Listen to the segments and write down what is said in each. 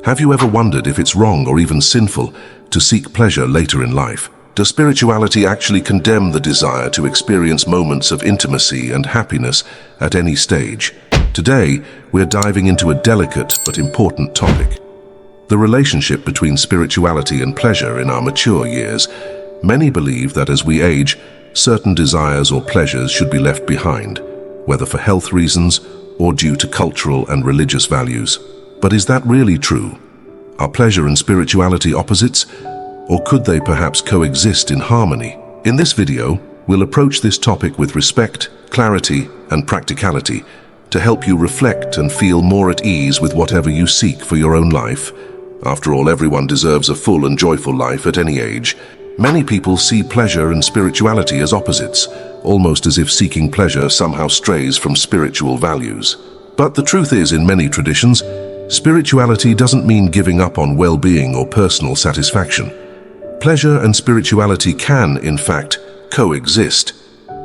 Have you ever wondered if it's wrong or even sinful to seek pleasure later in life? Does spirituality actually condemn the desire to experience moments of intimacy and happiness at any stage? Today, we're diving into a delicate but important topic: the relationship between spirituality and pleasure in our mature years. Many believe that as we age, certain desires or pleasures should be left behind, whether for health reasons or due to cultural and religious values. But is that really true? Are pleasure and spirituality opposites, or could they perhaps coexist in harmony? In this video, we'll approach this topic with respect, clarity, and practicality to help you reflect and feel more at ease with whatever you seek for your own life. After all, everyone deserves a full and joyful life at any age. Many people see pleasure and spirituality as opposites, almost as if seeking pleasure somehow strays from spiritual values. But the truth is, in many traditions, spirituality doesn't mean giving up on well-being or personal satisfaction. Pleasure and spirituality can, in fact, coexist.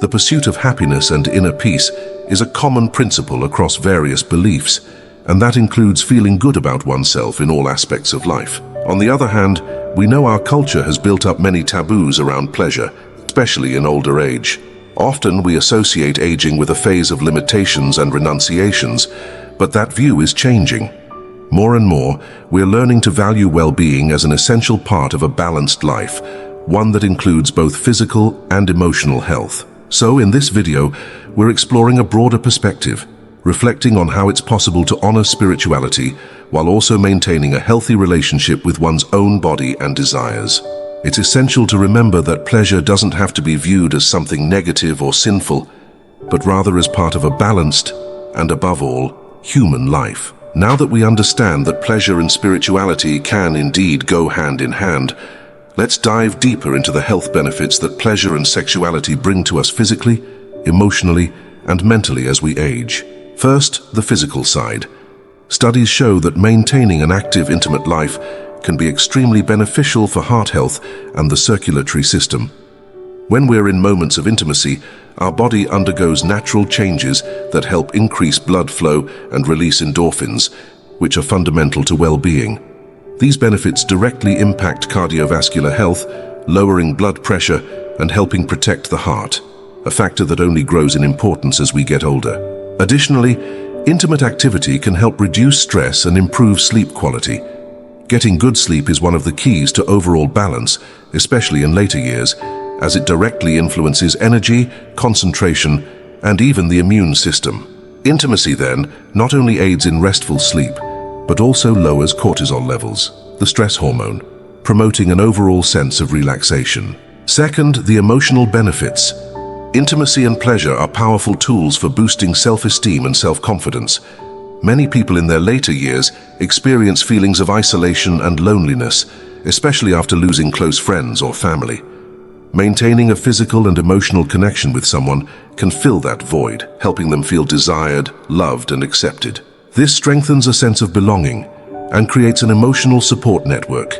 The pursuit of happiness and inner peace is a common principle across various beliefs, and that includes feeling good about oneself in all aspects of life. On the other hand, we know our culture has built up many taboos around pleasure, especially in older age. Often we associate aging with a phase of limitations and renunciations, but that view is changing. More and more, we're learning to value well-being as an essential part of a balanced life, one that includes both physical and emotional health. So in this video, we're exploring a broader perspective, reflecting on how it's possible to honor spirituality while also maintaining a healthy relationship with one's own body and desires. It's essential to remember that pleasure doesn't have to be viewed as something negative or sinful, but rather as part of a balanced and, above all, human life. Now that we understand that pleasure and spirituality can indeed go hand in hand, let's dive deeper into the health benefits that pleasure and sexuality bring to us physically, emotionally, and mentally as we age. First, the physical side. Studies show that maintaining an active, intimate life can be extremely beneficial for heart health and the circulatory system. When we're in moments of intimacy, our body undergoes natural changes that help increase blood flow and release endorphins, which are fundamental to well-being. These benefits directly impact cardiovascular health, lowering blood pressure and helping protect the heart, a factor that only grows in importance as we get older. Additionally, intimate activity can help reduce stress and improve sleep quality. Getting good sleep is one of the keys to overall balance, especially in later years, as it directly influences energy, concentration, and even the immune system. Intimacy, then, not only aids in restful sleep, but also lowers cortisol levels, the stress hormone, promoting an overall sense of relaxation. Second, the emotional benefits. Intimacy and pleasure are powerful tools for boosting self-esteem and self-confidence. Many people in their later years experience feelings of isolation and loneliness, especially after losing close friends or family. Maintaining a physical and emotional connection with someone can fill that void, helping them feel desired, loved, and accepted. This strengthens a sense of belonging and creates an emotional support network,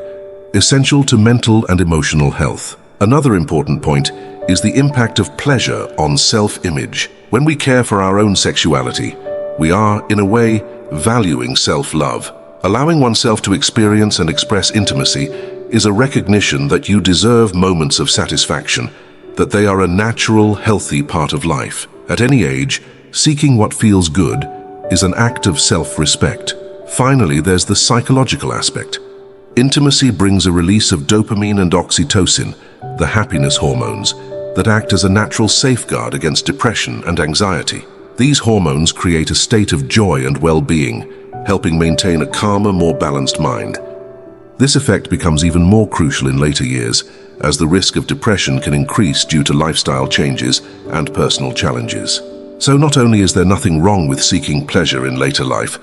essential to mental and emotional health. Another important point is the impact of pleasure on self-image. When we care for our own sexuality, we are, in a way, valuing self-love. Allowing oneself to experience and express intimacy is a recognition that you deserve moments of satisfaction, that they are a natural, healthy part of life. At any age, seeking what feels good is an act of self-respect. Finally, there's the psychological aspect. Intimacy brings a release of dopamine and oxytocin, the happiness hormones, that act as a natural safeguard against depression and anxiety. These hormones create a state of joy and well-being, helping maintain a calmer, more balanced mind. This effect becomes even more crucial in later years, as the risk of depression can increase due to lifestyle changes and personal challenges. So not only is there nothing wrong with seeking pleasure in later life,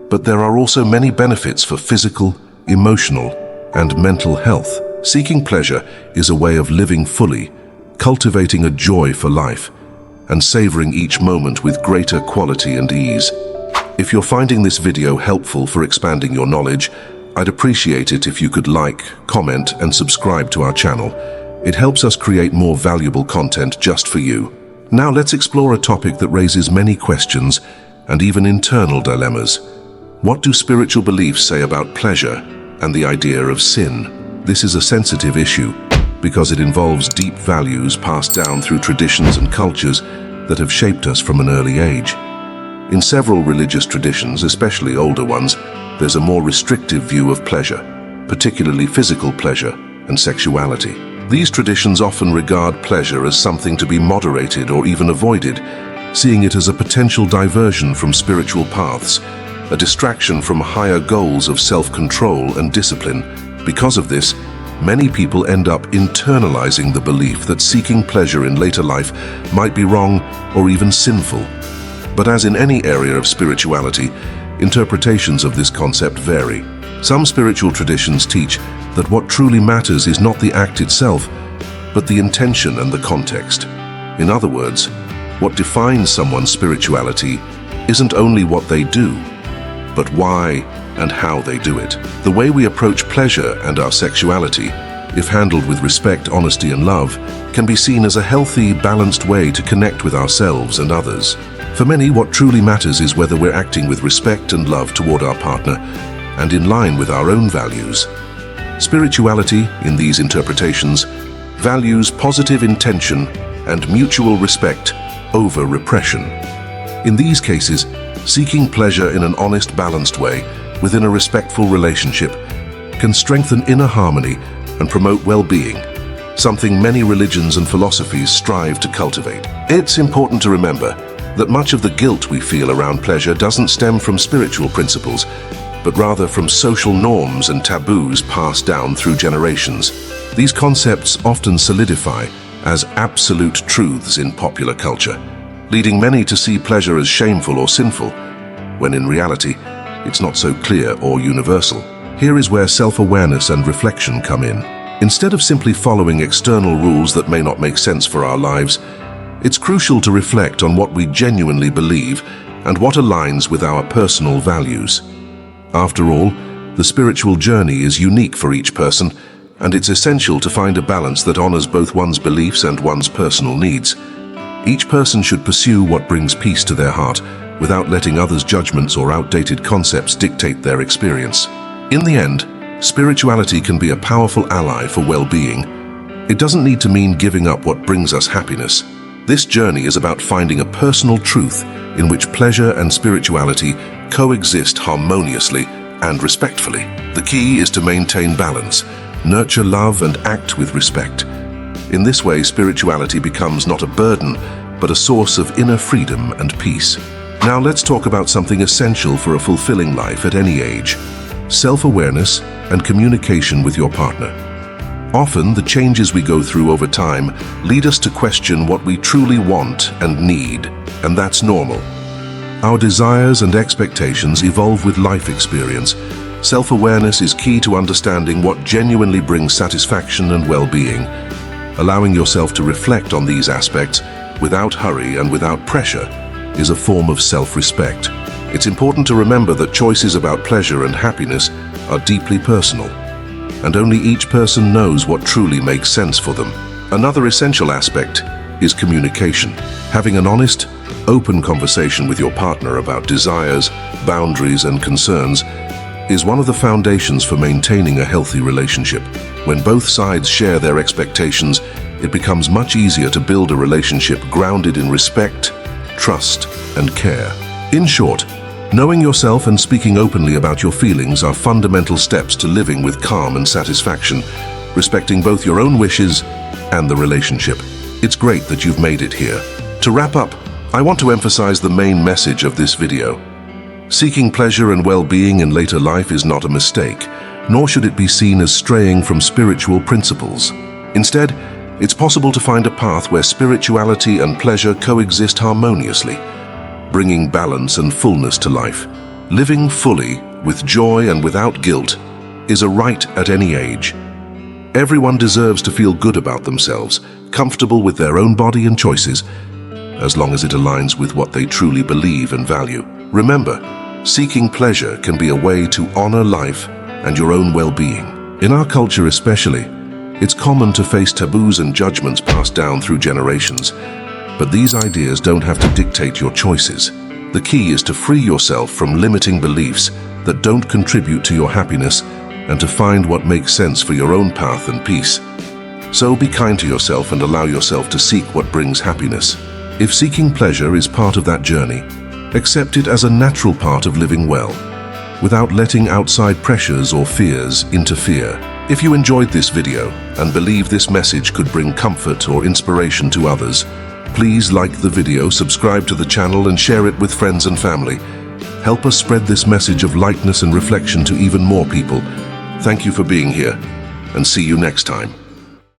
but there are also many benefits for physical, emotional, and mental health. Seeking pleasure is a way of living fully, cultivating a joy for life, and savoring each moment with greater quality and ease. If you're finding this video helpful for expanding your knowledge, I'd appreciate it if you could like, comment, and subscribe to our channel. It helps us create more valuable content just for you. Now let's explore a topic that raises many questions and even internal dilemmas: What do spiritual beliefs say about pleasure and the idea of sin? This is a sensitive issue because it involves deep values passed down through traditions and cultures that have shaped us from an early age. In several religious traditions, especially older ones, there's a more restrictive view of pleasure, particularly physical pleasure and sexuality. These traditions often regard pleasure as something to be moderated or even avoided, seeing it as a potential diversion from spiritual paths, a distraction from higher goals of self-control and discipline. Because of this, many people end up internalizing the belief that seeking pleasure in later life might be wrong or even sinful. But as in any area of spirituality, interpretations of this concept vary. Some spiritual traditions teach that what truly matters is not the act itself, but the intention and the context. In other words, what defines someone's spirituality isn't only what they do, but why and how they do it. The way we approach pleasure and our sexuality, if handled with respect, honesty, and love, can be seen as a healthy, balanced way to connect with ourselves and others. For many, what truly matters is whether we're acting with respect and love toward our partner and in line with our own values. Spirituality, in these interpretations, values positive intention and mutual respect over repression. In these cases, seeking pleasure in an honest, balanced way within a respectful relationship can strengthen inner harmony and promote well-being, something many religions and philosophies strive to cultivate. It's important to remember that much of the guilt we feel around pleasure doesn't stem from spiritual principles, but rather from social norms and taboos passed down through generations. These concepts often solidify as absolute truths in popular culture, leading many to see pleasure as shameful or sinful, when in reality, it's not so clear or universal. Here is where self-awareness and reflection come in. Instead of simply following external rules that may not make sense for our lives, it's crucial to reflect on what we genuinely believe and what aligns with our personal values. After all, the spiritual journey is unique for each person, and it's essential to find a balance that honors both one's beliefs and one's personal needs. Each person should pursue what brings peace to their heart, without letting others' judgments or outdated concepts dictate their experience. In the end, spirituality can be a powerful ally for well-being. It doesn't need to mean giving up what brings us happiness. This journey is about finding a personal truth in which pleasure and spirituality coexist harmoniously and respectfully. The key is to maintain balance, nurture love, and act with respect. In this way, spirituality becomes not a burden, but a source of inner freedom and peace. Now let's talk about something essential for a fulfilling life at any age: self-awareness and communication with your partner. Often, the changes we go through over time lead us to question what we truly want and need, and that's normal. Our desires and expectations evolve with life experience. Self-awareness is key to understanding what genuinely brings satisfaction and well-being. Allowing yourself to reflect on these aspects without hurry and without pressure is a form of self-respect. It's important to remember that choices about pleasure and happiness are deeply personal, and only each person knows what truly makes sense for them. Another essential aspect is communication. Having an honest, open conversation with your partner about desires, boundaries, and concerns is one of the foundations for maintaining a healthy relationship. When both sides share their expectations, it becomes much easier to build a relationship grounded in respect, trust, and care. In short, knowing yourself and speaking openly about your feelings are fundamental steps to living with calm and satisfaction, respecting both your own wishes and the relationship. It's great that you've made it here. To wrap up, I want to emphasize the main message of this video. Seeking pleasure and well-being in later life is not a mistake, nor should it be seen as straying from spiritual principles. Instead, it's possible to find a path where spirituality and pleasure coexist harmoniously, bringing balance and fullness to life. Living fully, with joy and without guilt, is a right at any age. Everyone deserves to feel good about themselves, comfortable with their own body and choices, as long as it aligns with what they truly believe and value. Remember, seeking pleasure can be a way to honor life and your own well-being. In our culture especially, it's common to face taboos and judgments passed down through generations, but these ideas don't have to dictate your choices. The key is to free yourself from limiting beliefs that don't contribute to your happiness and to find what makes sense for your own path and peace. So be kind to yourself and allow yourself to seek what brings happiness. If seeking pleasure is part of that journey, accept it as a natural part of living well, without letting outside pressures or fears interfere. If you enjoyed this video and believe this message could bring comfort or inspiration to others, please like the video, subscribe to the channel, and share it with friends and family. Help us spread this message of lightness and reflection to even more people. Thank you for being here, and see you next time.